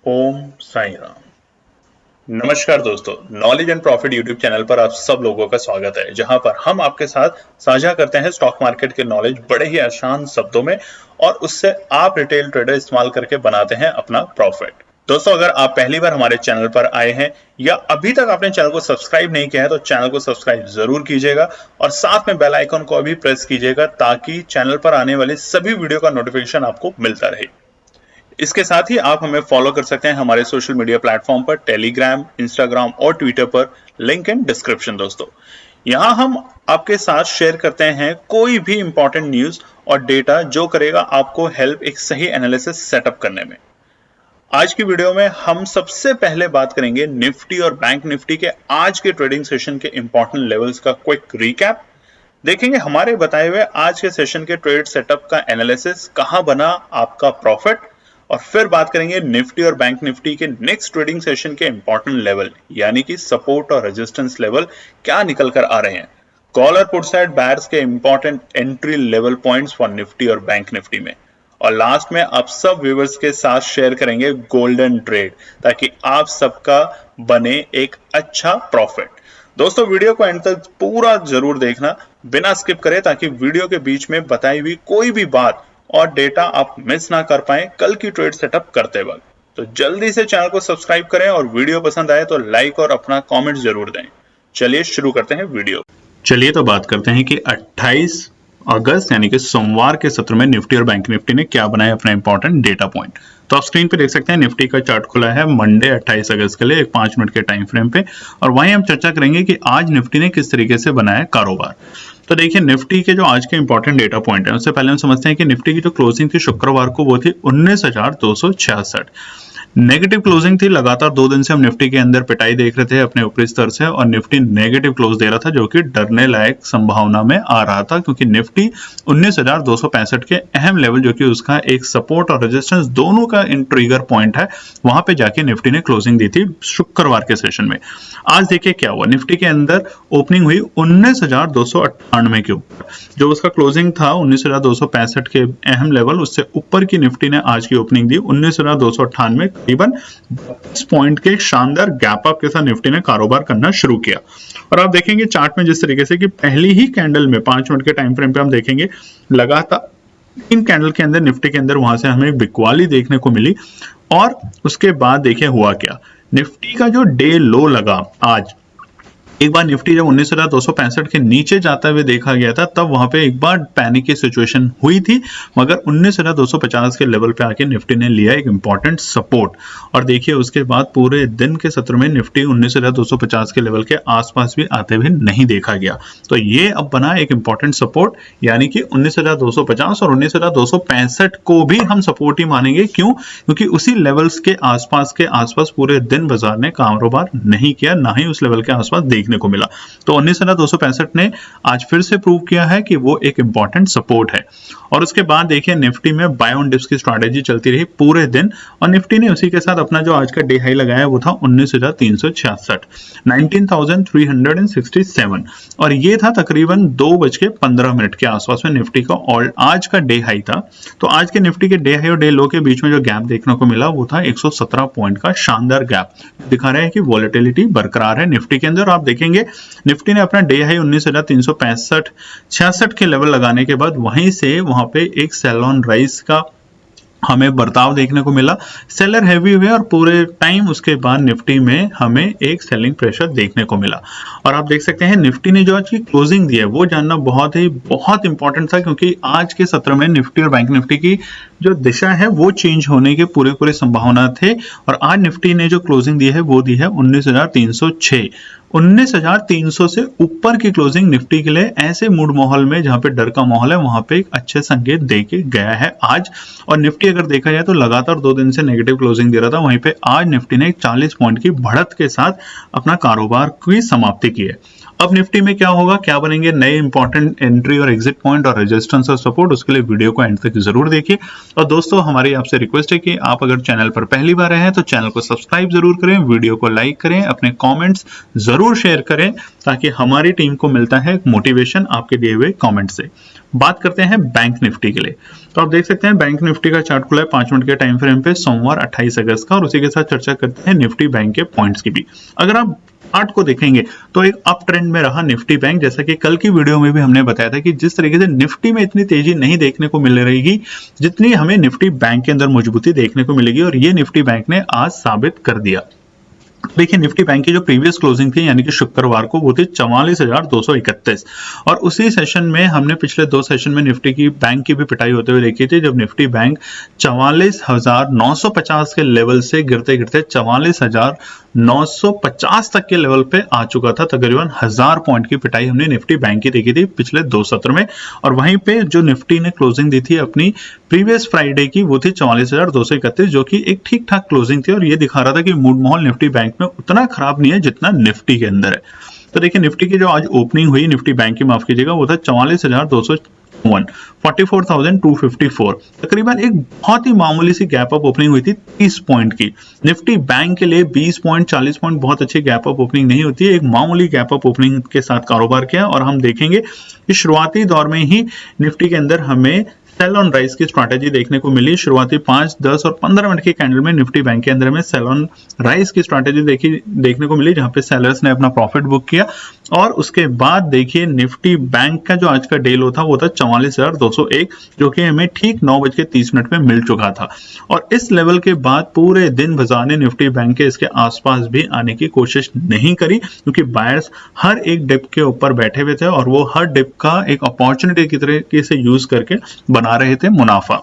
ओम साई राम। नमस्कार दोस्तों, knowledge and profit YouTube channel पर आप सब लोगों का स्वागत है, जहां पर हम आपके साथ साझा करते हैं स्टॉक मार्केट के नॉलेज बड़े ही आसान शब्दों में और उससे आप रिटेल ट्रेडर इस्तेमाल करके बनाते हैं अपना प्रॉफिट। दोस्तों, अगर आप पहली बार हमारे चैनल पर आए हैं या अभी तक आपने चैनल को सब्सक्राइब नहीं किया है तो चैनल को सब्सक्राइब जरूर कीजिएगा और साथ में बेल आइकन को भी प्रेस कीजिएगा ताकि चैनल पर आने वाले सभी वीडियो का नोटिफिकेशन आपको मिलता रहे। इसके साथ ही आप हमें फॉलो कर सकते हैं हमारे सोशल मीडिया प्लेटफॉर्म पर, टेलीग्राम, इंस्टाग्राम और ट्विटर पर, लिंक इन डिस्क्रिप्शन। दोस्तों, यहां हम आपके साथ शेयर करते हैं कोई भी इंपॉर्टेंट न्यूज और डेटा जो करेगा आपको हेल्प एक सही एनालिसिस सेटअप करने में। आज की वीडियो में हम सबसे पहले बात करेंगे निफ्टी और बैंक निफ्टी के आज के ट्रेडिंग सेशन के इंपॉर्टेंट लेवल्स का क्विक रिकैप। देखेंगे हमारे बताए हुए आज के सेशन के ट्रेड सेटअप का एनालिसिस, कहां बना आपका प्रॉफिट, और फिर बात करेंगे निफ्टी और बैंक निफ्टी के नेक्स्ट ट्रेडिंग सेशन के इंपॉर्टेंट लेवल यानी कि सपोर्ट और रेजिस्टेंस लेवल क्या निकल कर आ रहे हैं। कॉल और पुट साइड बायर्स के important entry level points for Nifty और बैंक निफ्टी में, और लास्ट में आप सब व्यूअर्स के साथ शेयर करेंगे गोल्डन ट्रेड ताकि आप सबका बने एक अच्छा प्रॉफिट। दोस्तों, वीडियो को एंड तक पूरा जरूर देखना बिना स्किप करे ताकि वीडियो के बीच में बताई हुई कोई भी बात और डेटा आप मिस ना कर पाए कल की ट्रेड सेटअप करते वक्त। तो जल्दी से चैनल को सब्सक्राइब करें और वीडियो पसंद आए तो लाइक और अपना कमेंट जरूर दें। चलिए शुरू करते हैं वीडियो। चलिए तो बात करते हैं कि 28 अगस्त यानी कि सोमवार के सत्र में निफ्टी और बैंक निफ्टी ने क्या बनाया अपना इंपॉर्टेंट डेटा पॉइंट। तो आप स्क्रीन पे देख सकते हैं निफ्टी का चार्ट खुला है मंडे 28 अगस्त के लिए एक 5 मिनट के टाइम फ्रेम पे, और वहीं हम चर्चा करेंगे कि आज निफ्टी ने किस तरीके से बनाया कारोबार। तो देखिए, निफ्टी के जो आज के इंपॉर्टेंट डेटा पॉइंट है उससे पहले हम समझते हैं कि निफ्टी की जो क्लोजिंग थी शुक्रवार को वो थी 19,266। नेगेटिव क्लोजिंग थी। लगातार 2 दिन से हम निफ्टी के अंदर पिटाई देख रहे थे अपने ऊपरी स्तर से, और निफ्टी नेगेटिव क्लोज दे रहा था जो कि डरने लायक संभावना में आ रहा था, क्योंकि निफ्टी 19,265 के अहम लेवल जो कि उसका एक सपोर्ट और रेजिस्टेंस दोनों का ट्रिगर पॉइंट है, वहां पे जाके निफ्टी ने क्लोजिंग दी थी शुक्रवार के सेशन में। आज देखिए क्या हुआ, निफ्टी के अंदर ओपनिंग हुई 19,298 के ऊपर। जो उसका क्लोजिंग था 19,265 के अहम लेवल, उससे ऊपर की निफ्टी ने आज की ओपनिंग दी 19,298। तकरीबन 32 पॉइंट के शानदार गैप अप के साथ निफ्टी ने कारोबार करना शुरू किया। और आप देखेंगे चार्ट में जिस तरीके से कि पहली ही कैंडल में 5 मिनट के टाइम फ्रेम पे हम देखेंगे लगातार 3 कैंडल के अंदर निफ्टी के अंदर वहां से हमें बिकवाली देखने को मिली। और उसके बाद देखिए हुआ क्या, निफ्टी का जो डे लो लगा आज, एक बार निफ्टी जब 19,265 के नीचे जाता हुए देखा गया था तब वहां पे एक बार पैनिक की सिचुएशन हुई थी, मगर 19,250 के लेवल पे आके निफ्टी ने लिया एक इंपॉर्टेंट सपोर्ट। और देखिए उसके बाद पूरे दिन के सत्र में निफ्टी 19,250 के लेवल के आसपास भी आते हुए नहीं देखा गया। तो ये अब बना एक इंपॉर्टेंट सपोर्ट, यानी कि 19,250 और 19,265 को भी हम सपोर्ट ही मानेंगे। क्यों? क्योंकि उसी लेवल्स के आसपास पूरे दिन बाजार ने कारोबार नहीं किया, ना ही उस लेवल के आसपास देखने को मिला। तो 19,265 ने आज फिर से प्रूव किया है कि वो एक इंपॉर्टेंट सपोर्ट है। और उसके बाद देखिए निफ्टी में बाय ऑन डिप्स की स्ट्रैटेजी चलती रही पूरे दिन, और निफ्टी ने उसी के साथ अपना जो आज का डे हाई लगाया वो था 19,366, 19,367, और ये था तकरीबन 2:15 के आसपास में निफ्टी का और आज का डे हाई था। तो आज के निफ्टी के डे हाई और डे लो के बीच में जो गैप देखने को मिला वो था 117 पॉइंट का शानदार गैप, दिखा रहा है कि वॉलेटिलिटी बरकरार है निफ्टी के अंदर। आप देखेंगे निफ्टी ने अपना डे हाई 19,365-66 के लेवल लगाने के बाद वहीं से वहां पे एक सेल ऑन राइज का हमें बर्ताव देखने को मिला, सेलर हैवी हुए, और पूरे टाइम उसके बाद निफ्टी में हमें एक सेलिंग प्रेशर देखने को मिला। और आप देख सकते हैं निफ्टी ने जो आज की क्लोजिंग दी है वो जानना बहुत इंपॉर्टेंट था, क्योंकि आज के सत्र में निफ्टी और बैंक निफ्टी की जो दिशा है वो चेंज होने के पूरे संभावना थे। और आज निफ्टी ने जो क्लोजिंग दी है वो दी है 19,306। 19,300 से ऊपर की क्लोजिंग निफ्टी के लिए ऐसे मूड माहौल में जहां पे डर का माहौल है वहां पे एक अच्छे संकेत देके गया है आज। और निफ्टी अगर देखा जाए तो लगातार 2 दिन से नेगेटिव क्लोजिंग दे रहा था, वहीं पे आज निफ्टी ने 40 पॉइंट की बढ़त के साथ अपना कारोबार की समाप्ति की है। अब निफ्टी में क्या होगा, क्या बनेंगे नए इंपॉर्टेंट एंट्री और एग्जिट पॉइंट और रेजिस्टेंस और सपोर्ट, उसके लिए वीडियो को एंड तक जरूर देखिए। और दोस्तों हमारी आपसे रिक्वेस्ट है कि आप अगर चैनल पर पहली बार आए हैं तो चैनल को सब्सक्राइब जरूर करें, वीडियो को लाइक करें, अपने कमेंट्स जरूर शेयर करें, ताकि हमारी टीम को मिलता है मोटिवेशन आपके दिए हुए कमेंट से। बात करते हैं बैंक निफ्टी के लिए। तो आप देख सकते हैं बैंक निफ्टी का चार्ट खुला है 5 मिनट के टाइम फ्रेम पे सोमवार 28 अगस्त का, और उसी के साथ चर्चा करते हैं निफ्टी बैंक के पॉइंट्स की भी। अगर आप चार्ट को देखेंगे तो एक अप ट्रेंड में रहा निफ्टी बैंक, जैसा कि कल की वीडियो में भी हमने बताया था कि जिस तरीके से निफ्टी में इतनी तेजी नहीं देखने को मिल रहेगी जितनी हमें निफ्टी बैंक के अंदर मजबूती देखने को मिलेगी, और ये निफ्टी बैंक ने आज साबित कर दिया। देखिए निफ्टी बैंक की जो प्रीवियस क्लोजिंग थी यानी कि शुक्रवार को वो थी 44,231, और उसी सेशन में हमने पिछले 2 सेशन में निफ्टी की बैंक की भी पिटाई होते हुए देखी थी, जब निफ्टी बैंक 44,950 के लेवल से गिरते गिरते 44,950 तक के लेवल पे आ चुका था। तकरीबन 1000 पॉइंट की पिटाई हमने निफ्टी बैंक की देखी थी पिछले 2 सत्र में, और वहीं पे जो निफ्टी ने क्लोजिंग दी थी अपनी प्रीवियस फ्राइडे की वो थी 44,231, जो कि एक ठीक ठाक क्लोजिंग थी, और ये दिखा रहा था कि मूड माहौल निफ्टी बैंक में उतना खराब नहीं है जितना निफ्टी के अंदर है। तो देखिए निफ्टी की जो आज ओपनिंग हुई निफ्टी बैंक की, माफ कीजिएगा, वो था 44,254, तकरीबन एक बहुत ही मामूली सी गैप अप ओपनिंग हुई थी 30 पॉइंट की। निफ्टी बैंक के लिए 20 पॉइंट 40 पॉइंट बहुत अच्छी गैप अप ओपनिंग नहीं होती है, एक मामूली गैप अप ओपनिंग के साथ कारोबार किया, और हम देखेंगे कि शुरुआती दौर में ही निफ्टी के अंदर हमें सेल ऑन राइज की स्ट्रैटेजी देखने को मिली। शुरुआती 5, 10 और 15 मिनट के कैंडल में निफ्टी बैंक के अंदर में सेल ऑन राइज की स्ट्रैटेजी देखने को मिली, जहां पे सेलर्स ने अपना प्रॉफिट बुक किया, और उसके बाद देखिए निफ्टी बैंक का जो आज का डे लो था वो था 44,201, जो कि हमें ठीक 9:30 में मिल चुका था। और इस लेवल के बाद पूरे दिन बाजार ने निफ्टी बैंक के इसके आसपास भी आने की कोशिश नहीं करी, क्योंकि बायर्स हर एक डिप के ऊपर बैठे हुए थे, और वो हर डिप का एक अपॉर्चुनिटी की तरीके से यूज करके बना रहे थे मुनाफा।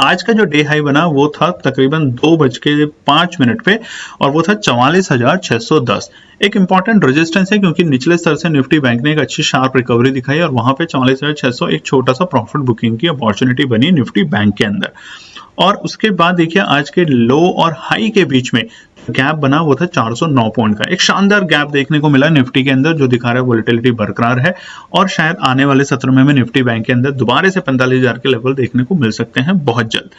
आज का जो डे हाई बना वो था तकरीबन 2:05 पे, और वो था 44,610। एक इंपॉर्टेंट रेजिस्टेंस है, क्योंकि निचले स्तर से निफ्टी बैंक ने एक अच्छी शार्प रिकवरी दिखाई, और वहां पे 44,600 एक छोटा सा प्रॉफिट बुकिंग की अपॉर्चुनिटी बनी निफ्टी बैंक के अंदर। और उसके बाद देखिए आज के लो और हाई के बीच में गैप बना वो था 409 पॉइंट का। एक शानदार गैप देखने को मिला निफ्टी के अंदर, जो दिखा रहा है वोलेटिलिटी बरकरार है, और शायद आने वाले सत्र में निफ्टी बैंक के अंदर दोबारा से 45,000 के लेवल देखने को मिल सकते हैं बहुत जल्द।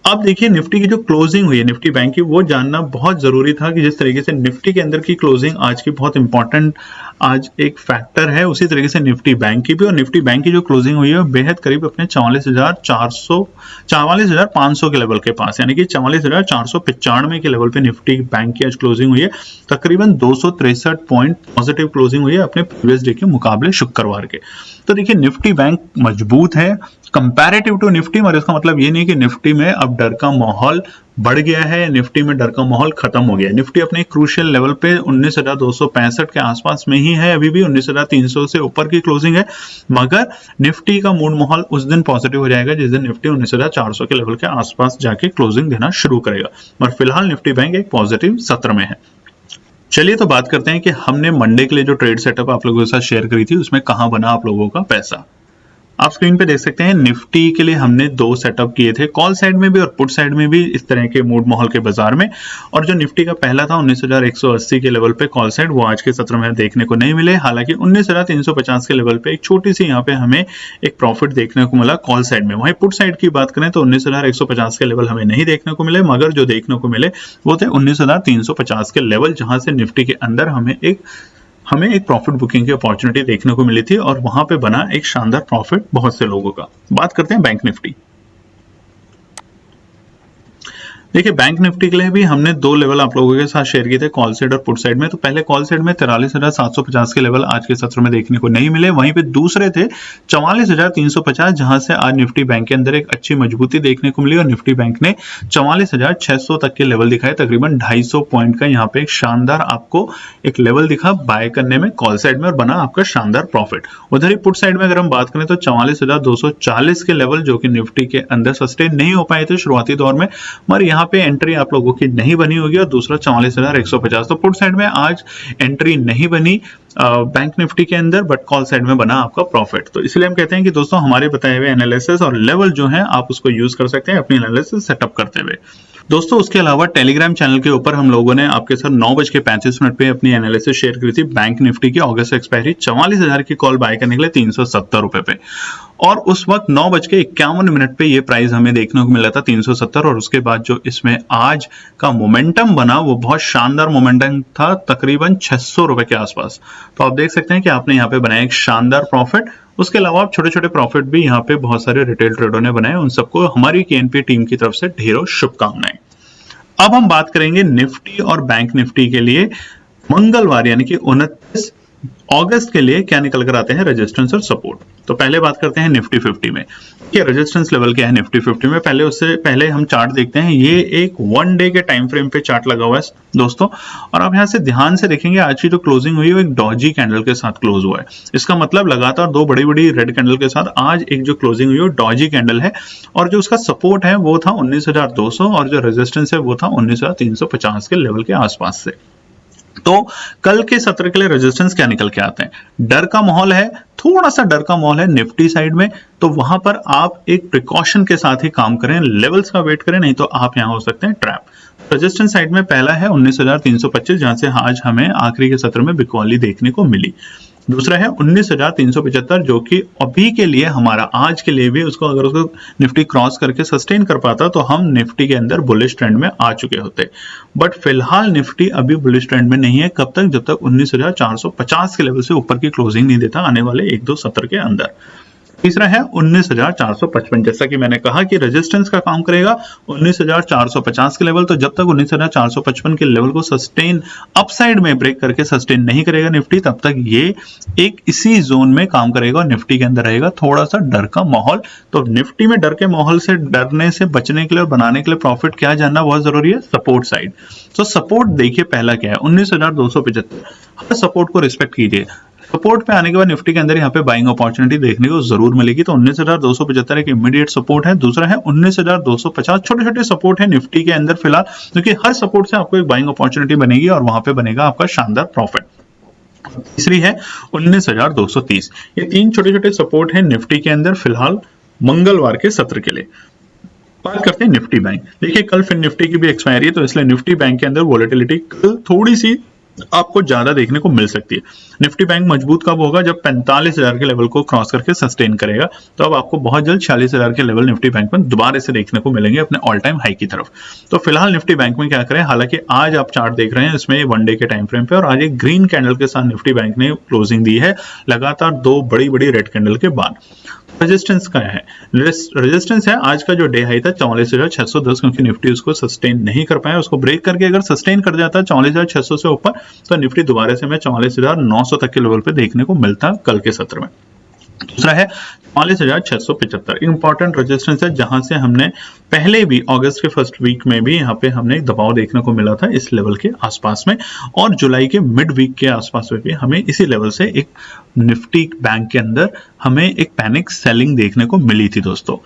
अब देखिए निफ्टी की जो क्लोजिंग हुई है निफ्टी बैंक की, वो जानना बहुत जरूरी था कि जिस तरीके से निफ्टी के अंदर की क्लोजिंग आज की बहुत इंपॉर्टेंट आज एक फैक्टर है, उसी तरीके से निफ्टी बैंक की भी। और निफ्टी बैंक की जो क्लोजिंग हुई है बेहद करीब अपने 44,500 के लेवल के पास, यानी कि 44,495 के लेवल पे निफ्टी बैंक की आज क्लोजिंग हुई है। तकरीबन 263 पॉइंट पॉजिटिव क्लोजिंग हुई है अपने प्रीवियस डे के मुकाबले शुक्रवार के। तो देखिए निफ्टी बैंक मजबूत है कंपैरेटिव टू निफ्टी, और इसका मतलब ये नहीं कि निफ्टी में अब डर का माहौल बढ़ गया है, निफ्टी में डर का माहौल खत्म हो गया है। निफ्टी अपने क्रूशियल लेवल पे 19,265 के आसपास में ही है, अभी भी 19,300 से ऊपर की क्लोजिंग है, मगर निफ्टी का मूड माहौल उस दिन पॉजिटिव हो जाएगा जिस दिन निफ्टी 19,400 के लेवल के आसपास जाके क्लोजिंग देना शुरू करेगा। और फिलहाल निफ्टी बैंक एक पॉजिटिव सत्र में है। चलिए तो बात करते हैं कि हमने मंडे के लिए जो ट्रेड सेटअप आप लोगों के साथ शेयर करी थी उसमें कहां बना आप लोगों का पैसा। आप स्क्रीन पे देख सकते हैं निफ्टी के लिए हमने 2 सेटअप किए थे, कॉल साइड में भी और पुट साइड में भी, इस तरह के मूड माहौल के बाजार में। और जो निफ्टी का पहला था 19,180 के लेवल पे कॉल साइड, वो आज के सत्र में देखने को नहीं मिले। हालांकि 19,350 के लेवल पे एक छोटी सी यहाँ पे हमें एक प्रॉफिट देखने को मिला कॉल साइड में। वहीं पुट साइड की बात करें तो 19,150 के लेवल हमें नहीं देखने को मिले, मगर जो देखने को मिले वो थे 19,350 के लेवल, जहां से निफ्टी के अंदर हमें एक प्रॉफिट बुकिंग की अपॉर्चुनिटी देखने को मिली थी, और वहां पे बना एक शानदार प्रॉफिट बहुत से लोगों का। बात करते हैं बैंक निफ्टी। देखिए बैंक निफ्टी के लिए भी हमने 2 लेवल आप लोगों के साथ शेयर किए थे, कॉल साइड और पुट साइड में। तो पहले कॉल साइड में 43,750 के लेवल आज के सत्र में देखने को नहीं मिले, वहीं पे दूसरे थे 44,350, जहां से आज निफ्टी बैंक के अंदर एक अच्छी मजबूती देखने को मिली, और निफ्टी बैंक ने 44,600 तक के लेवल दिखाए, तकरीबन 250 पॉइंट का यहाँ पे एक शानदार आपको एक लेवल दिखा बाय करने में कॉल साइड में, और बना आपका शानदार प्रॉफिट। उधर ही पुट साइड में अगर हम बात करें तो 44,240 के लेवल, जो कि निफ्टी के अंदर सस्टेन नहीं हो पाए थे शुरुआती दौर में, मगर यहाँ पे एंट्री आप लोगों की नहीं बनी होगी। और दूसरा 44,150, तो पुट साइड में आज एंट्री नहीं बनी बैंक निफ्टी के अंदर, बट कॉल साइड में बना आपका प्रॉफिट। तो इसलिए हम कहते हैं कि दोस्तों हमारे बताए हुए एनालिसिस और लेवल जो है आप उसको यूज कर सकते हैं अपनी एनालिसिस सेटअप करते हुए। दोस्तों उसके अलावा टेलीग्राम चैनल के ऊपर हम लोगों ने आपके साथ 9:35 पे अपनी एनालिसिस शेयर करी थी बैंक निफ्टी की अगस्त एक्सपायरी 44,000 की कॉल बाय करने के लिए 370 रुपए पे, और उस वक्त 9:51 पे ये प्राइस हमें देखने को मिला था 370, और उसके बाद जो इसमें आज का मोमेंटम बना वो बहुत शानदार मोमेंटम था, तकरीबन 600 रुपए के आसपास। तो आप देख सकते हैं कि आपने यहाँ पे बनाया एक शानदार प्रॉफिट। उसके अलावा आप छोटे छोटे प्रॉफिट भी यहाँ पे बहुत सारे रिटेल ट्रेडर ने बनाए, उन सबको हमारी केएनपी टीम की तरफ से ढेरों शुभकामनाएं। अब हम बात करेंगे निफ्टी और बैंक निफ्टी के लिए मंगलवार यानी कि 29 अगस्त के लिए क्या निकल कर आते हैं रेजिस्टेंस और सपोर्ट। तो पहले बात करते हैं निफ्टी 50 में कि रेजिस्टेंस लेवल क्या है निफ्टी 50 में। पहले उससे पहले हम चार्ट देखते हैं। ये एक 1 डे के टाइम फ्रेम पे चार्ट लगा हुआ है दोस्तों, और आप यहां से ध्यान से देखेंगे आज की जो क्लोजिंग हुई है वो एक डॉजी कैंडल के साथ क्लोज हुआ है। इसका मतलब लगातार दो बड़ी बड़ी रेड कैंडल के साथ आज एक जो क्लोजिंग हुई है वो डॉजी कैंडल है, और जो उसका सपोर्ट है वो था 19,200 और जो रेजिस्टेंस है वो था 19,350 के लेवल के आसपास से। तो कल के सत्र के लिए रेजिस्टेंस क्या निकल के आते हैं? डर का माहौल है, थोड़ा सा डर का माहौल है निफ्टी साइड में, तो वहां पर आप एक प्रिकॉशन के साथ ही काम करें, लेवल्स का वेट करें, नहीं तो आप यहां हो सकते हैं ट्रैप। रेजिस्टेंस साइड में पहला है 19,325 जहां से आज हमें आखिरी के सत्र में बिकवाली देखने को मिली। दूसरा है 19,375 जो कि अभी के लिए हमारा आज के लिए भी उसको अगर उसको निफ्टी क्रॉस करके सस्टेन कर पाता तो हम निफ्टी के अंदर बुलिश ट्रेंड में आ चुके होते। बट फिलहाल निफ्टी अभी बुलिश ट्रेंड में नहीं है। कब तक? जब तक 19,450 के लेवल से ऊपर की क्लोजिंग नहीं देता आने वाले 1-2 सत्र के अंदर। तीसरा है 19,455, जैसा कि मैंने कहा कि रेजिस्टेंस का काम करेगा 19,450 के लेवल। तो जब तक 19,455 के लेवल को सस्टेन अपसाइड में ब्रेक करके सस्टेन नहीं करेगा निफ्टी, तब तक ये एक इसी जोन में काम करेगा और निफ्टी के अंदर रहेगा थोड़ा सा डर का माहौल। तो निफ्टी में डर के माहौल से डरने से बचने के लिए और बनाने के लिए प्रॉफिट क्या जानना बहुत जरूरी है, सपोर्ट साइड। तो सपोर्ट देखिए पहला क्या है 19,275, हर सपोर्ट को रिस्पेक्ट कीजिए। सपोर्ट पे आने के बाद निफ्टी के अंदर यहाँ पे बाइंग अपॉर्चुनिटी देखने को जरूर मिलेगी। तो 19,275 एक इमीडिएट सपोर्ट है। दूसरा है 19,250, छोटे छोटे सपोर्ट है निफ्टी के अंदर फिलहाल, क्योंकि हर सपोर्ट से आपको एक बाइंग अपॉर्चुनिटी बनेगी और वहां पे बनेगा आपका शानदार प्रॉफिट। तीसरी है 19,230। ये तीन छोटे छोटे सपोर्ट है निफ्टी के अंदर फिलहाल मंगलवार के सत्र के लिए। बात करते हैं निफ्टी बैंक। देखिए कल फिर निफ्टी की भी एक्सपायरी है, तो इसलिए निफ्टी बैंक के अंदर वोलेटिलिटी कल थोड़ी सी आपको ज्यादा देखने को मिल सकती है। निफ्टी बैंक मजबूत कब होगा? जब 45,000 के लेवल को क्रॉस करके सस्टेन करेगा, तो अब आपको बहुत जल्द 46,000 के लेवल निफ्टी बैंक में दोबारा से देखने को मिलेंगे अपने ऑल टाइम हाई की तरफ। तो फिलहाल निफ्टी बैंक में क्या करें, हालांकि आज आप चार्ट देख रहे हैं इसमें 1 डे के टाइम फ्रेम पे, और आज एक ग्रीन कैंडल के साथ निफ्टी बैंक ने क्लोजिंग दी है लगातार 2 बड़ी बड़ी रेड कैंडल के बाद। रेजिस्टेंस का है, रेजिस्टेंस है आज का जो डे हाई था 44,610, क्योंकि निफ्टी उसको सस्टेन नहीं कर पाया। उसको ब्रेक करके अगर सस्टेन कर जाता 44,600 से ऊपर, तो निफ्टी दोबारा से हमें 44,900 तक के लेवल पे देखने को मिलता कल के सत्र में। दूसरा है 44,675, इंपॉर्टेंट रेजिस्टेंस है जहां से हमने पहले भी अगस्त के फर्स्ट वीक में भी यहाँ पे हमने एक दबाव देखने को मिला था इस लेवल के आसपास में, और जुलाई के मिड वीक के आसपास में भी हमें इसी लेवल से एक निफ्टी बैंक के अंदर हमें एक पैनिक सेलिंग देखने को मिली थी दोस्तों।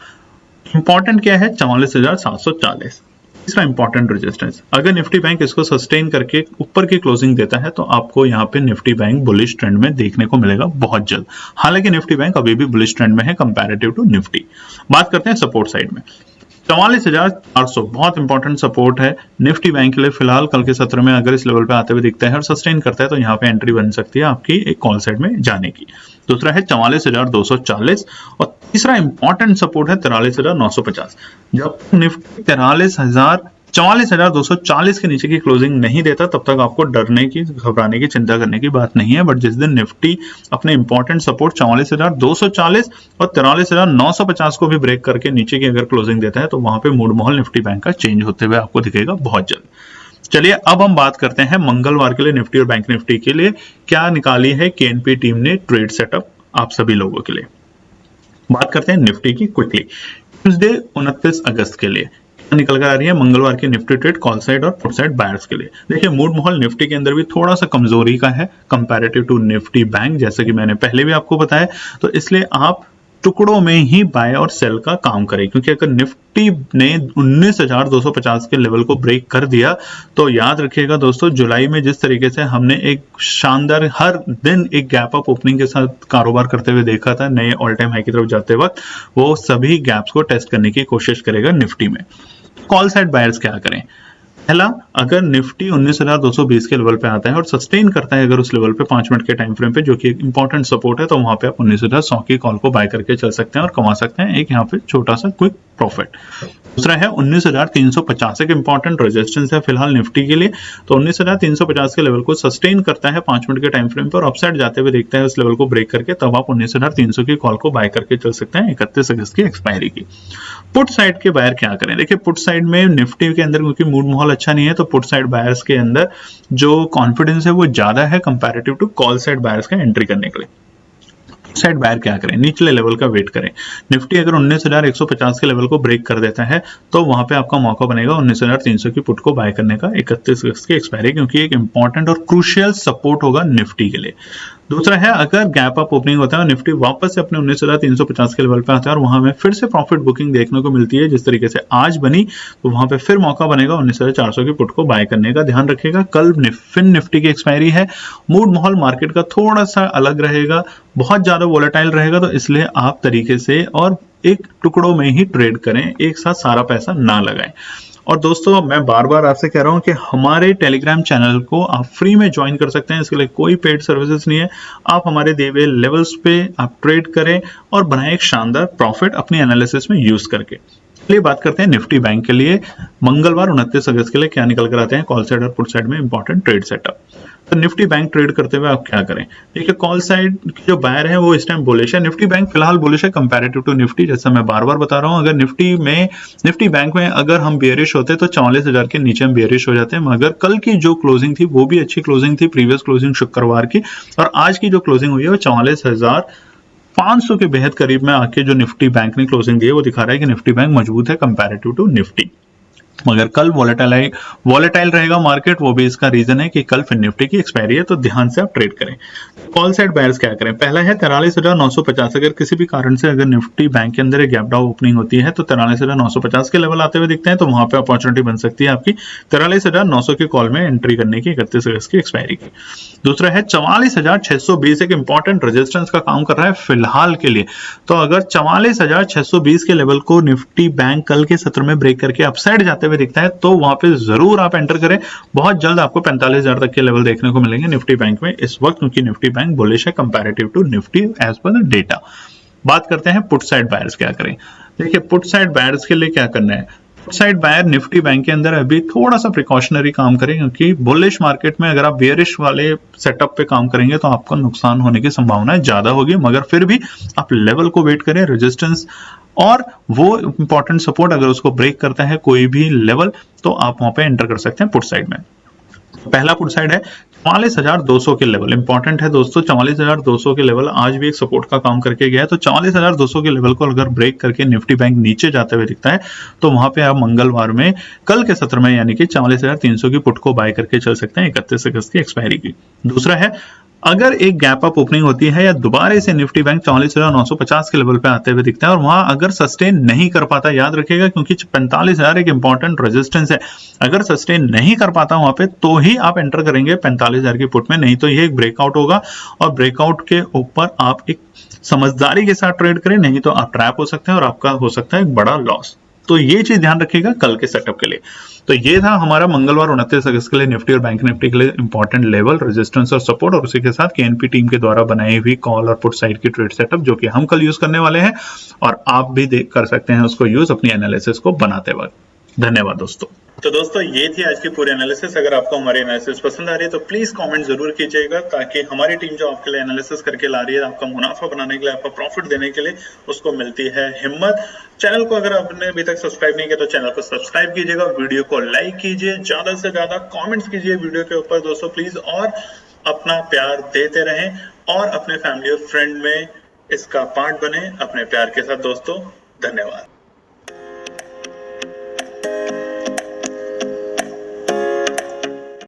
इंपॉर्टेंट क्या है 44,740, तीसरा इंपॉर्टेंट रेजिस्टेंस। अगर निफ्टी बैंक इसको सस्टेन करके ऊपर की क्लोजिंग देता है तो आपको यहाँ पे निफ्टी बैंक बुलिश ट्रेंड में देखने को मिलेगा बहुत जल्द। हालांकि निफ्टी बैंक अभी भी बुलिश ट्रेंड में है कंपैरेटिव टू निफ्टी। बात करते हैं सपोर्ट साइड में। 44,400 बहुत इंपॉर्टेंट सपोर्ट है निफ्टी बैंक के लिए फिलहाल। कल के सत्र में अगर इस लेवल पे आते हुए दिखता है और सस्टेन करता है तो यहाँ पे एंट्री बन सकती है आपकी एक कॉल साइड में जाने की। दूसरा है 44,240, और तीसरा इंपॉर्टेंट सपोर्ट है 43,950। जब निफ्टी 44,240 के नीचे की क्लोजिंग नहीं देता तब तक आपको डरने की, घबराने की, चिंता करने की बात नहीं है। बट जिस दिन निफ्टी अपने इंपॉर्टेंट सपोर्ट 44,240 और 43,950 को भी ब्रेक करके नीचे की अगर क्लोजिंग देता है तो वहां पे मूड माहौल निफ्टी बैंक का चेंज होते हुए आपको दिखेगा बहुत जल्द। चलिए अब हम बात करते हैं मंगलवार के लिए निफ्टी और बैंक निफ्टी के लिए क्या निकाली है केएनपी टीम ने ट्रेड सेटअप आप सभी लोगों के लिए। बात करते हैं निफ्टी की क्विकली। ट्यूसडे 29 अगस्त के लिए निकल कर आ रही है मंगलवार की निफ्टी ट्रेड कॉल साइड और पुट साइड बायर्स के लिए। देखिए मूड माहौल निफ्टी के अंदर भी थोड़ा सा कमजोरी का है कंपैरेटिव टू निफ्टी बैंक, जैसे कि मैंने पहले भी आपको बताया। तो इसलिए आप टुकड़ों में ही बाय और सेल का काम करें, क्योंकि अगर निफ्टी ने 19,250 के लेवल को ब्रेक कर दिया तो याद रखिएगा दोस्तों, जुलाई में जिस तरीके से हमने एक शानदार हर दिन एक गैप अप ओपनिंग के साथ कारोबार करते हुए देखा था नए ऑल टाइम हाई की तरफ जाते वक्त, वो सभी गैप्स को टेस्ट करने की कोशिश करेगा निफ्टी में। कॉल साइड बायर्स क्या करें? पहला, अगर निफ्टी 19,220 के लेवल पे आता है और सस्टेन करता है अगर उस लेवल पे 5 मिनट के टाइम फ्रेम पे, जो कि एक इंपॉर्टेंट सपोर्ट है, तो वहां पे आप 19,100 की कॉल को बाय करके चल सकते हैं और कमा सकते हैं एक यहाँ पे छोटा सा क्विक प्रॉफिट। दूसरा है 19,350, एक इंपॉर्टेंट रेजिस्टेंस है फिलहाल निफ्टी के लिए, तो 19,350 के लेवल को सस्टेन करता है 5 मिनट के टाइम फ्रेम पर, अपसाइड जाते हुए देखते हैं उस लेवल को ब्रेक करके, तब आप 19,300 की कॉल को बाय करके चल सकते हैं 31 अगस्त की एक्सपायरी की। पुट साइड के बायर क्या करें? देखिए, पुट साइड में निफ्टी के अंदर क्योंकि मूड माहौल अच्छा नहीं है, तो पुट साइड बायर्स के अंदर जो कॉन्फिडेंस है वो ज्यादा है comparative to call side buyers का एंट्री करने के लिए। साइड बायर क्या करें? निचले लेवल का वेट करें। निफ्टी अगर 19,150 के लेवल को ब्रेक कर देता है तो वहां पे आपका मौका बनेगा 19,300 की पुट को बाय करने का 31 अगस्त की एक्सपायरी, क्योंकि एक इंपॉर्टेंट और क्रूशियल सपोर्ट होगा निफ्टी के लिए। दूसरा है, अगर गैप अप ओपनिंग होता है और निफ्टी वापस से अपने 19,350 के लेवल पे आता है और वहां में फिर से प्रॉफिट बुकिंग देखने को मिलती है जिस तरीके से आज बनी, तो वहां पे फिर मौका बनेगा 19,400 की पुट को बाय करने का। ध्यान रखिएगा, कल फिन निफ्टी की एक्सपायरी है, मूड माहौल मार्केट का थोड़ा सा अलग रहेगा, बहुत ज्यादा वोलेटाइल रहेगा, तो इसलिए आप तरीके से और एक टुकड़ों में ही ट्रेड करें, एक साथ सारा पैसा ना लगाएं। और दोस्तों, मैं बार बार आपसे कह रहा हूं कि हमारे टेलीग्राम चैनल को आप फ्री में ज्वाइन कर सकते हैं, इसके लिए कोई पेड सर्विसेज नहीं है। आप हमारे दिए हुए लेवल्स पे आप ट्रेड करें और बनाएं एक शानदार प्रॉफिट अपनी एनालिसिस में यूज करके। चलिए बात करते हैं निफ्टी बैंक के लिए मंगलवार 29 अगस्त के लिए क्या निकल कर आते हैं कॉल साइड और पुट साइड में इंपॉर्टेंट ट्रेड सेटअप। तो निफ्टी बैंक ट्रेड करते हुए आप क्या करें? देखिए, कॉल साइड की जो बायर है वो इस टाइम बुलिश है, निफ्टी बैंक फिलहाल बुलिश है कंपैरेटिव टू निफ्टी, जैसा मैं बार बार बता रहा हूं। अगर निफ्टी बैंक में अगर हम बेयरिश होते तो 44,000 के नीचे हम बेयरिश हो जाते हैं, मगर कल की जो क्लोजिंग थी वो भी अच्छी क्लोजिंग थी, प्रीवियस क्लोजिंग शुक्रवार की, और आज की जो क्लोजिंग हुई है वो 44,500 के बेहद करीब में आके जो निफ्टी बैंक ने क्लोजिंग दी है वो दिखा रहा है कि निफ्टी बैंक मजबूत है कंपैरेटिव टू निफ्टी। मगर कल वॉलेटाइल रहेगा मार्केट, वो भी इसका रीजन है कि कल फिर निफ्टी की एक्सपायरी है, तो ध्यान से आप ट्रेड करें। कॉल साइड बायर्स क्या करें? पहला है 43,950, अगर किसी भी कारण से अगर निफ्टी बैंक के अंदर एक गैप डाउन ओपनिंग होती है तो 43,950 के लेवल आते हुए दिखते हैं, तो वहां पे अपॉर्चुनिटी बन सकती है आपकी 43,900 की कॉल में एंट्री करने की 31 अगस्त की एक्सपायरी की। दूसरा है 44,620, एक इंपॉर्टेंट रेजिस्टेंस का काम कर रहा है फिलहाल के लिए, तो अगर 44,620 के लेवल को निफ्टी बैंक कल के सत्र में ब्रेक करके अपसाइड जाते हुए दिखता है तो वहां पे जरूर आप एंटर करें। बहुत जल्द आपको 45,000 तक के लेवल देखने को मिलेंगे निफ्टी बैंक में इस वक्त, क्योंकि निफ्टी बैंक बुलिश है comparative to Nifty as per the data. बात करते हैं पुट साइड बायर्स क्या करें। देखिए, पुट साइड बायर्स के लिए क्या करना है? Put side buyer Nifty bank के अंदर अभी थोड़ा सा प्रिकॉशनरी काम करें, क्योंकि बुलिश मार्केट में अगर आप बेयरिश वाले सेटअप पे काम करेंगे तो आपको नुकसान होने की संभावना ज्यादा होगी, मगर फिर भी आप लेवल को वेट करें, रेजिस्टेंस और वो इंपॉर्टेंट सपोर्ट अगर उसको ब्रेक करता है कोई भी लेवल तो आप वहां पे एंटर कर सकते हैं पुट साइड में। पहला पुट साइड है 44,200 के लेवल, इंपॉर्टेंट है दोस्तों। 44,200 के लेवल आज भी एक सपोर्ट का काम करके गया है, तो 44,200 के लेवल को अगर ब्रेक करके निफ्टी बैंक नीचे जाते हुए दिखता है तो वहां पे आप मंगलवार में कल के सत्र में यानी कि 44,300 की पुट को बाय करके चल सकते हैं 31 अगस्त की एक्सपायरी की। दूसरा है, अगर एक गैप अप ओपनिंग होती है या दोबारा से निफ्टी बैंक 44,950 के लेवल पे आते हुए दिखता है और वहां अगर सस्टेन नहीं कर पाता, याद रखिएगा क्योंकि 45,000 एक इंपॉर्टेंट रेजिस्टेंस है, अगर सस्टेन नहीं कर पाता वहां पे तो ही आप एंटर करेंगे 45,000 की पुट में, नहीं तो ये एक ब्रेकआउट होगा और ब्रेकआउट के ऊपर आप एक समझदारी के साथ ट्रेड करें, नहीं तो आप ट्रैप हो सकते हैं और आपका हो सकता है एक बड़ा लॉस। तो ये चीज ध्यान रखिएगा कल के सेटअप के लिए। तो ये था हमारा मंगलवार 29 अगस्त के लिए निफ्टी और बैंक निफ्टी के लिए इंपॉर्टेंट लेवल, रेजिस्टेंस और सपोर्ट, और उसी के साथ केएनपी टीम के द्वारा बनाई हुई कॉल और पुट साइड की ट्रेड सेटअप जो कि हम कल यूज करने वाले हैं और आप भी देख कर सकते हैं उसको यूज अपनी एनालिसिस को बनाते वक्त। धन्यवाद दोस्तों। तो दोस्तों, ये थी आज की पूरी एनालिसिस। अगर आपको हमारी एनालिसिस पसंद आ रही है तो प्लीज कमेंट जरूर कीजिएगा, ताकि हमारी टीम जो आपके लिए एनालिसिस करके ला रही है, आपका मुनाफा बनाने के लिए, आपका प्रॉफिट देने के लिए, उसको मिलती है हिम्मत। चैनल को अगर आपने अभी तक सब्सक्राइब नहीं किया तो चैनल को सब्सक्राइब कीजिएगा, वीडियो को लाइक कीजिए, ज्यादा से ज्यादा कॉमेंट्स कीजिए वीडियो के ऊपर दोस्तों प्लीज, और अपना प्यार देते रहें और अपने फैमिली और फ्रेंड में इसका पार्ट बने अपने प्यार के साथ दोस्तों। धन्यवाद।